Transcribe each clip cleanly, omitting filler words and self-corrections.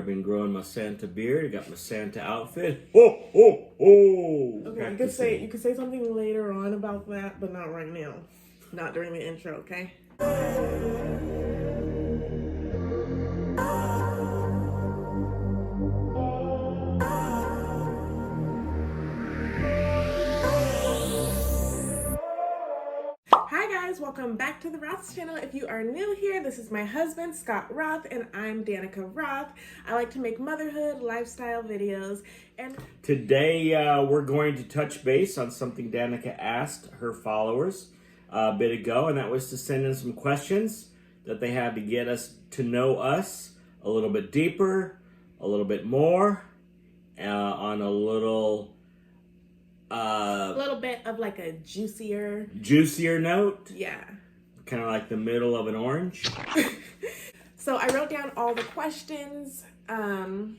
been growing my Santa beard. I got my Santa outfit. Ho, ho, ho! Okay, you could say something later on about that, but not right now. Not during the intro, okay? Hi guys, welcome back to the Roth's channel. If you are new here, this is my husband, Scott Roth, and I'm Danica Roth. I like to make motherhood, lifestyle videos, and today we're going to touch base on something Danica asked her followers a bit ago, and that was to send in some questions that they had to get us to know us a little bit deeper, a little bit more, on a little bit of like a juicier note. Yeah. Kind of like the middle of an orange. So I wrote down all the questions, and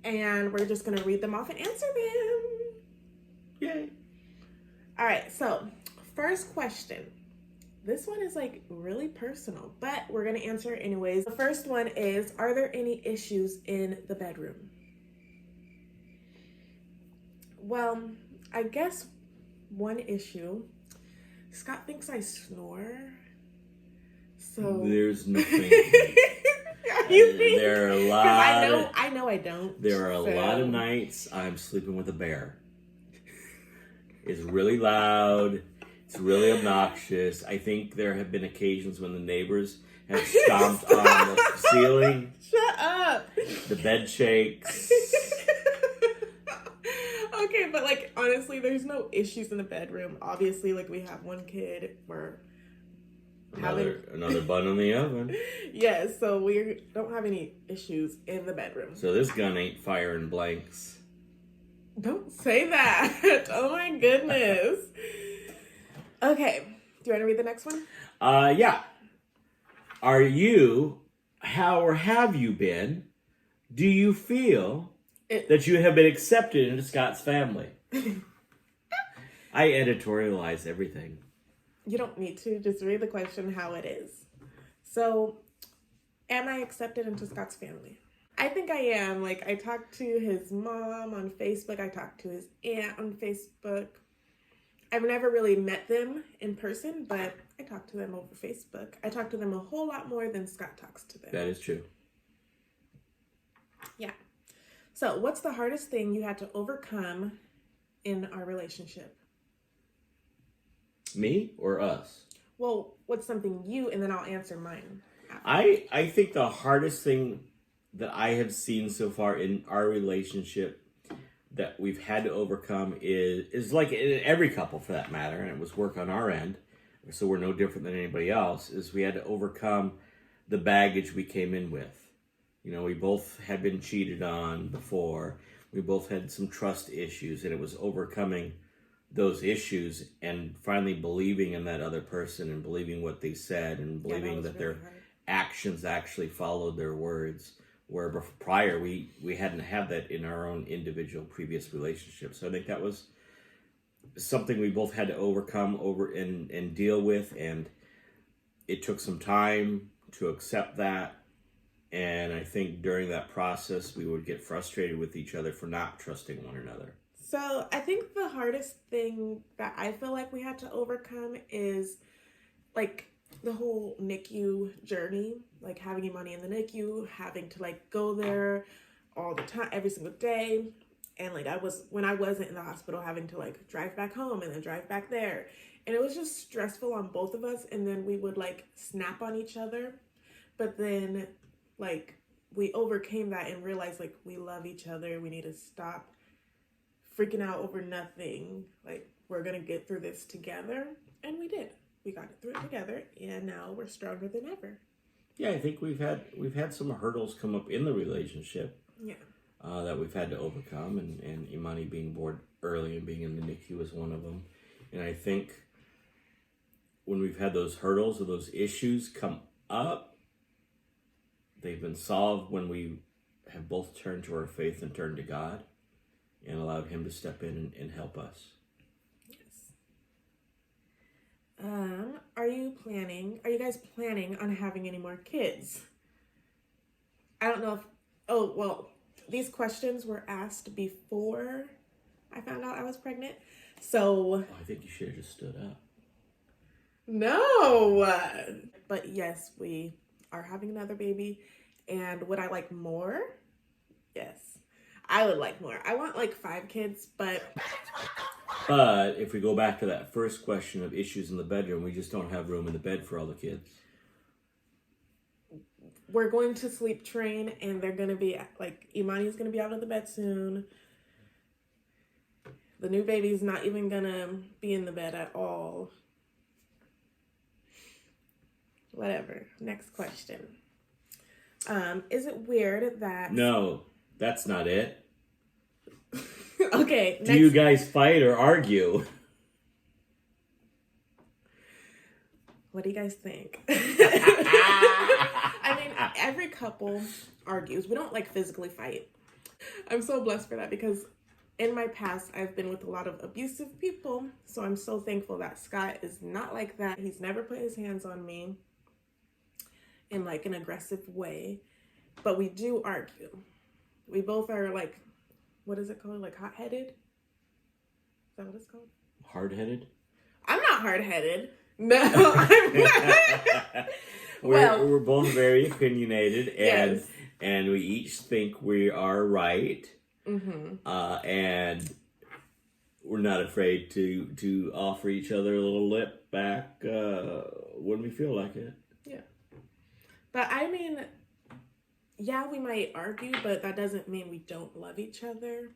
we're just going to read them off and answer them. Yay. All right, so first question. This one is like really personal, but we're going to answer it anyways. The first one is, are there any issues in the bedroom? Well, I guess one issue, Scott thinks I snore. So there's nothing. You think? There are a lot. I know I don't. There are a lot of nights I'm sleeping with a bear. It's really loud. It's really obnoxious. I think there have been occasions when the neighbors have stomped on the ceiling. Shut up. The bed shakes. Okay, but like honestly, there's no issues in the bedroom. Obviously, like we have one kid. We're another bun in the oven. Yes, so we don't have any issues in the bedroom. So this gun ain't firing blanks. Don't say that. Oh my goodness. Okay, do you want to read the next one? Yeah. Are you, how or have you been, do you feel that you have been accepted into Scott's family? I editorialize everything. You don't need to. Just read the question how it is. So, am I accepted into Scott's family? I think I am. Like, I talked to his mom on Facebook. I talked to his aunt on Facebook. I've never really met them in person, but I talk to them over Facebook. I talk to them a whole lot more than Scott talks to them. That is true. Yeah. So, what's the hardest thing you had to overcome in our relationship? Me or us? Well, what's something you, and then I'll answer mine after. I think the hardest thing that I have seen so far in our relationship that we've had to overcome is like in every couple for that matter, and it was work on our end, so we're no different than anybody else, is we had to overcome the baggage we came in with. You know, we both had been cheated on before. We both had some trust issues, and it was overcoming those issues and finally believing in that other person and believing what they said and believing that their actions actually followed their words. Where prior we hadn't had that in our own individual previous relationships. So I think that was something we both had to overcome and deal with, and it took some time to accept that. And I think during that process we would get frustrated with each other for not trusting one another. So I think the hardest thing that I feel like we had to overcome is like the whole NICU journey, like having your money in the NICU, having to like go there all the time, every single day. And like when I wasn't in the hospital, having to like drive back home and then drive back there. And it was just stressful on both of us. And then we would like snap on each other. But then like we overcame that and realized like we love each other. We need to stop freaking out over nothing. Like, we're gonna get through this together, and we did. We got through it together, and now we're stronger than ever. Yeah, I think we've had some hurdles come up in the relationship. Yeah. That we've had to overcome, and Imani being born early and being in the NICU was one of them. And I think when we've had those hurdles or those issues come up, they've been solved when we have both turned to our faith and turned to God and allowed him to step in and help us. Yes. Are you guys planning on having any more kids? I don't know if Oh, well, these questions were asked before I found out I was pregnant. So, Oh, I think you should have just stood up. no. But yes, we are having another baby. And would I like more? Yes. I would like more. I want like 5 kids, but But if we go back to that first question of issues in the bedroom, we just don't have room in the bed for all the kids. we're going to sleep train and they're going to be like, Imani's going to be out of the bed soon. The new baby's not even going to be in the bed at all. Whatever. Next question. Is it weird that... No, that's not it. Okay. Do you guys fight or argue? What do you guys think? I mean, every couple argues. We don't like physically fight. I'm so blessed for that because in my past, I've been with a lot of abusive people. So I'm so thankful that Scott is not like that. He's never put his hands on me in like an aggressive way. But we do argue. We both are like, what is it called? Like hot-headed? Is that what it's called? Hard-headed? I'm not hard-headed. No, I'm not. We're both very opinionated, and Yes. and we each think we are right, Mm-hmm. and we're not afraid to offer each other a little lip back when we feel like it. Yeah. But I mean, yeah, we might argue, but that doesn't mean we don't love each other.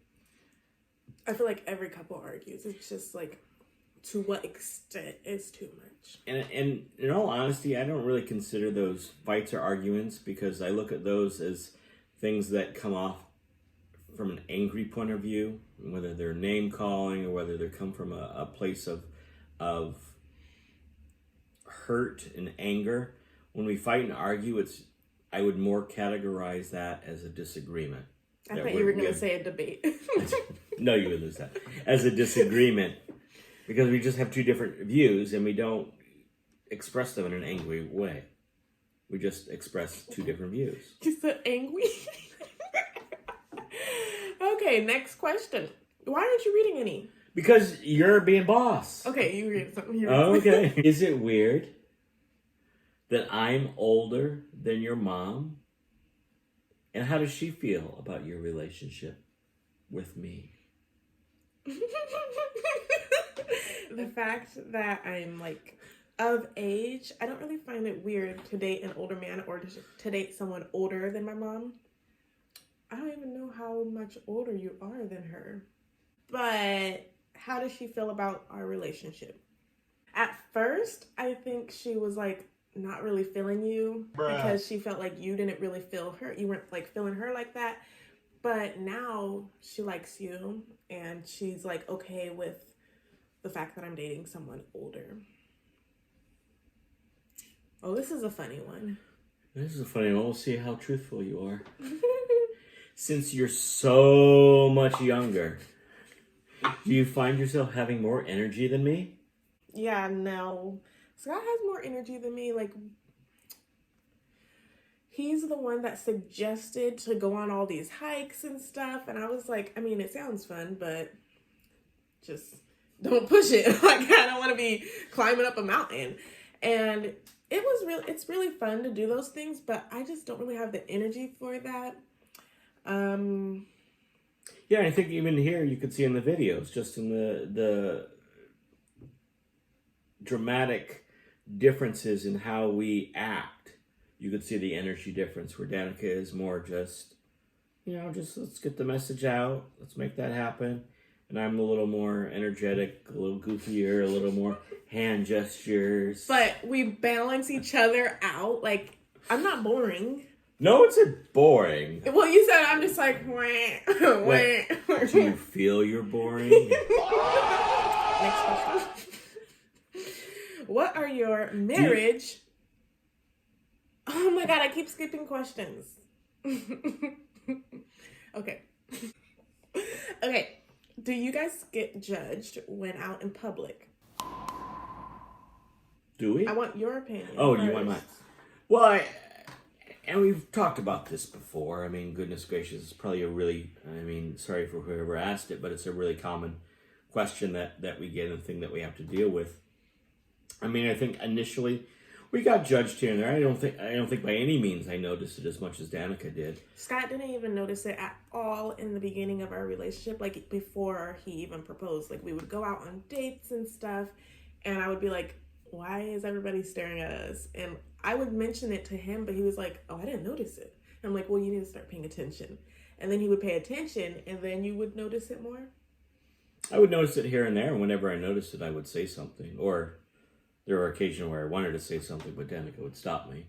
I feel like every couple argues. It's just like, to what extent is too much. And in all honesty, I don't really consider those fights or arguments because I look at those as things that come off from an angry point of view, whether they're name calling or whether they come from a place of hurt and anger. When we fight and argue, I would more categorize that as a disagreement. I thought you were going to say a debate. No, you would lose that. As a disagreement. Because we just have two different views and we don't express them in an angry way. We just express two different views. You said angry? Okay, next question. Why aren't you reading any? Because you're being boss. Okay, you read something. Okay. Is it weird that I'm older than your mom? And how does she feel about your relationship with me? The fact that I'm like of age, I don't really find it weird to date an older man or to date someone older than my mom. I don't even know how much older you are than her. But how does she feel about our relationship? At first, I think she was like not really feeling you because she felt like you didn't really feel her. You weren't like feeling her like that. But now she likes you and she's like okay with the fact that I'm dating someone older. Oh, this is a funny one. This is a funny one. We'll see how truthful you are. Since you're so much younger, do you find yourself having more energy than me? Yeah, no. Scott has more energy than me. Like, he's the one that suggested to go on all these hikes and stuff. And I was like, I mean, it sounds fun, but just don't push it. Like, I don't want to be climbing up a mountain. And it's really fun to do those things, but I just don't really have the energy for that. Yeah, I think even here you could see in the videos, just in the dramatic differences in how we act, you could see the energy difference where Danica is more just let's get the message out, let's make that happen. And I'm a little more energetic, a little goofier, a little more hand gestures. But we balance each other out. Like, I'm not boring. No, it's boring. Well, you said I'm just like, wah, wah. Wait, do you feel you're boring? Next question. What are your marriage... Oh my god, I keep skipping questions. Okay. Okay. Do you guys get judged when out in public? Do we? I want your opinion. Oh, first. you want mine? Well, And we've talked about this before. I mean, goodness gracious, it's probably sorry for whoever asked it, but it's a really common question that we get and thing that we have to deal with. I mean, I think initially we got judged here and there. I don't think by any means I noticed it as much as Danica did. Scott didn't even notice it at all in the beginning of our relationship, like before he even proposed. Like we would go out on dates and stuff, and I would be like, why is everybody staring at us? And I would mention it to him, but he was like, oh, I didn't notice it. And I'm like, well, you need to start paying attention. And then he would pay attention, and then you would notice it more. I would notice it here and there, and whenever I noticed it, I would say something. Or there were occasions where I wanted to say something, but Danica would stop me.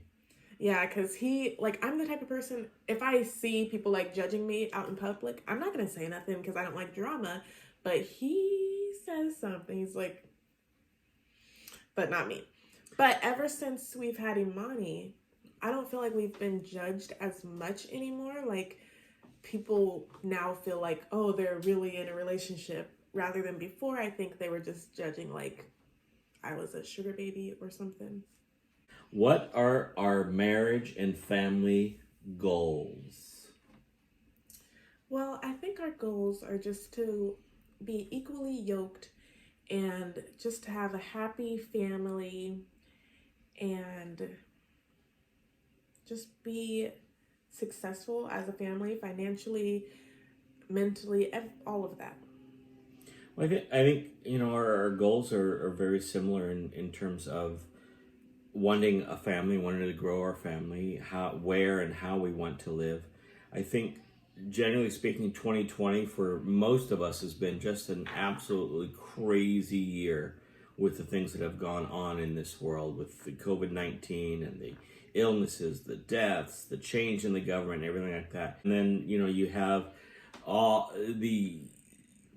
Yeah, because I'm the type of person, if I see people like judging me out in public, I'm not going to say nothing because I don't like drama. But he says something. He's like, but not me. But ever since we've had Imani, I don't feel like we've been judged as much anymore. Like, people now feel like, oh, they're really in a relationship. Rather than before, I think they were just judging like I was a sugar baby or something. What are our marriage and family goals? Well, I think our goals are just to be equally yoked and just to have a happy family and just be successful as a family, financially, mentally, all of that. Well, I think our goals are very similar in terms of wanting a family, wanting to grow our family, where and how we want to live. I think, generally speaking, 2020 for most of us has been just an absolutely crazy year with the things that have gone on in this world with the COVID-19 and the illnesses, the deaths, the change in the government, everything like that. And then, you have all the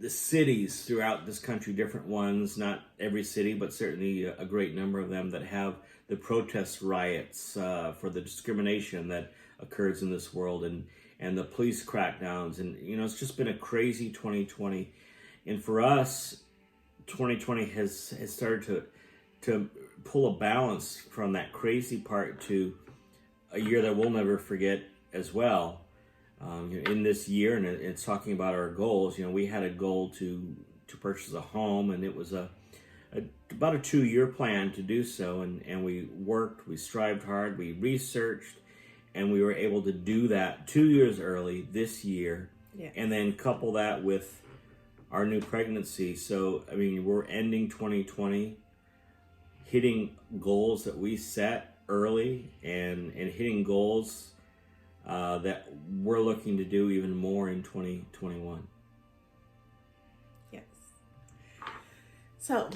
cities throughout this country, different ones, not every city, but certainly a great number of them that have the protest riots for the discrimination that occurs in this world and the police crackdowns. And, it's just been a crazy 2020. And for us, 2020 has started to pull a balance from that crazy part to a year that we'll never forget as well. In this year, and it's talking about our goals. We had a goal to purchase a home, and it was about a 2-year plan to do so. And we worked, we strived hard, we researched, and we were able to do that 2 years early this year. Yes. And then couple that with our new pregnancy. So we're ending 2020, hitting goals that we set early, and hitting goals that we're looking to do even more in 2021. Yes. So,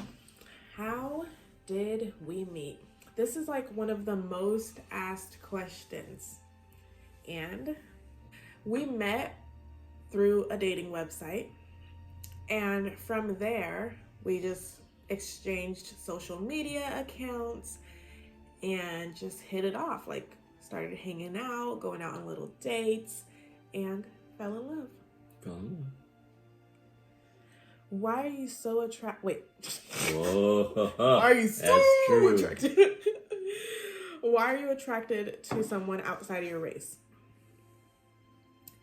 how did we meet? This is like one of the most asked questions. And we met through a dating website. And from there, we just exchanged social media accounts and just hit it off. Like, started hanging out, going out on little dates, and fell in love. Why are you so attracted? Wait. Whoa. Are you so That's true. attracted? Why are you attracted to someone outside of your race?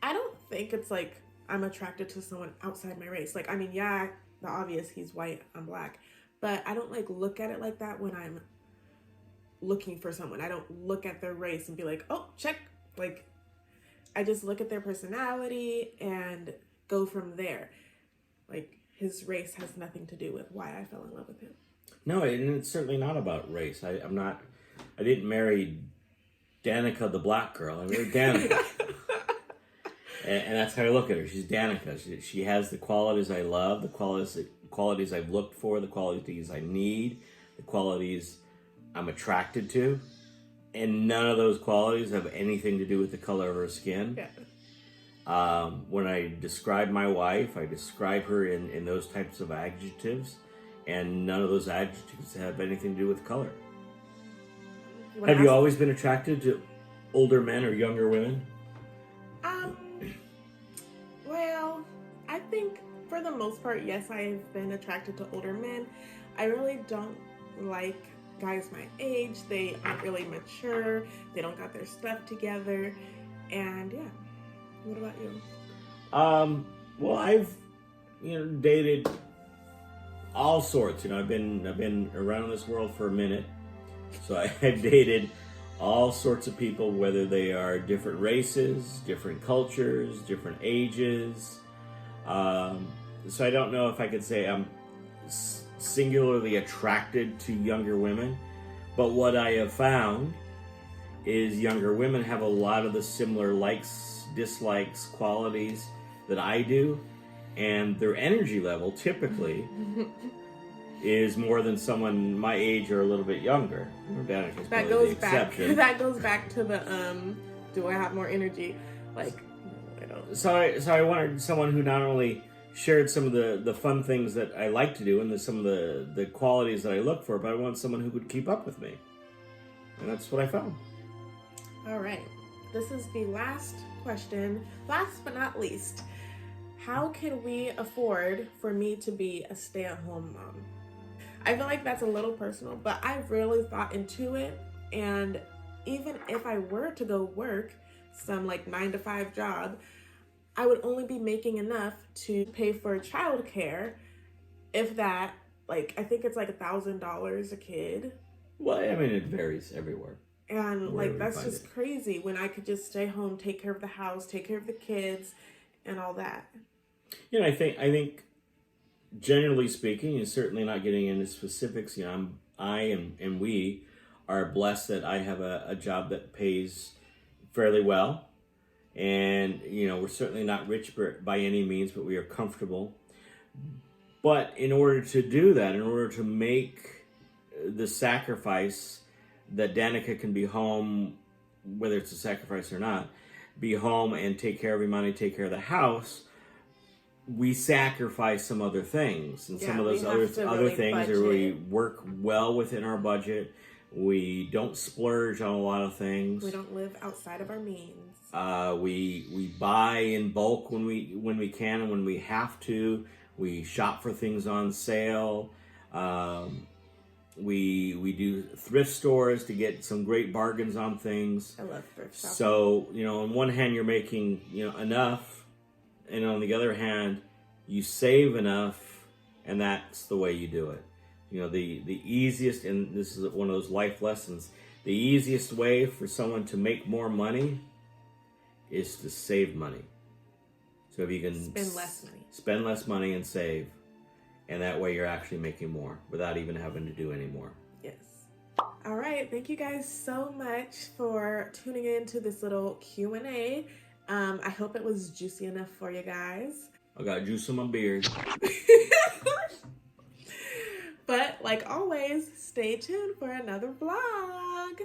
I don't think it's like I'm attracted to someone outside my race. Like, yeah, the obvious, he's white, I'm black. But I don't look at it like that when I'm looking for someone. I don't look at their race and be like, oh, check. Like, I just look at their personality and go from there. Like, his race has nothing to do with why I fell in love with him. No, and it's certainly not about race. I didn't marry Danica the black girl. I married Danica. and that's how I look at her. She's Danica. She has the qualities I love, the qualities I've looked for, the qualities I need, the qualities I'm attracted to, and none of those qualities have anything to do with the color of her skin. Yeah. When I describe my wife, I describe her in those types of adjectives, and none of those adjectives have anything to do with color. Have you always been attracted to older men or younger women? Well, I think for the most part, yes, I have been attracted to older men. I really don't like guys my age. They aren't really mature. They don't got their stuff together. And yeah, what about you? Well, I've dated all sorts. I've been around this world for a minute, so I've dated all sorts of people, whether they are different races, different cultures, different ages. So I don't know if I could say I'm singularly attracted to younger women, but what I have found is younger women have a lot of the similar likes, dislikes, qualities that I do, and their energy level typically is more than someone my age or a little bit younger. Danica's That probably goes the back. exception. That goes back to the do I have more energy? Like, no, I don't. So I wanted someone who not only shared some of the fun things that I like to do and some of the qualities that I look for, but I want someone who could keep up with me. And that's what I found. All right. This is the last question. Last but not least, how can we afford for me to be a stay-at-home mom? I feel like that's a little personal, but I've really thought into it. And even if I were to go work some like 9-to-5 job, I would only be making enough to pay for childcare. If that, like, I think it's like $1,000 a kid. Well, I mean, it varies everywhere. And like, that's just crazy when I could just stay home, take care of the house, take care of the kids, and all that. I think generally speaking, and certainly not getting into specifics, I and we are blessed that I have a job that pays fairly well. And, we're certainly not rich by any means, but we are comfortable. But in order to do that, in order to make the sacrifice that Danica can be home, whether it's a sacrifice or not, be home and take care of everybody, take care of the house, we sacrifice some other things. And some of those other things are we work well within our budget. We don't splurge on a lot of things. We don't live outside of our means. We buy in bulk when we can and when we have to. We shop for things on sale. We do thrift stores to get some great bargains on things. I love thrift shopping. So, on one hand you're making, enough, and on the other hand you save enough, and that's the way you do it. The easiest, and this is one of those life lessons, the easiest way for someone to make more money is to save money. So if you can spend less money and save, and that way you're actually making more without even having to do any more. Yes. All right. Thank you guys so much for tuning in to this little Q&A. I hope it was juicy enough for you guys. I got juice in my beard. But like always, stay tuned for another vlog.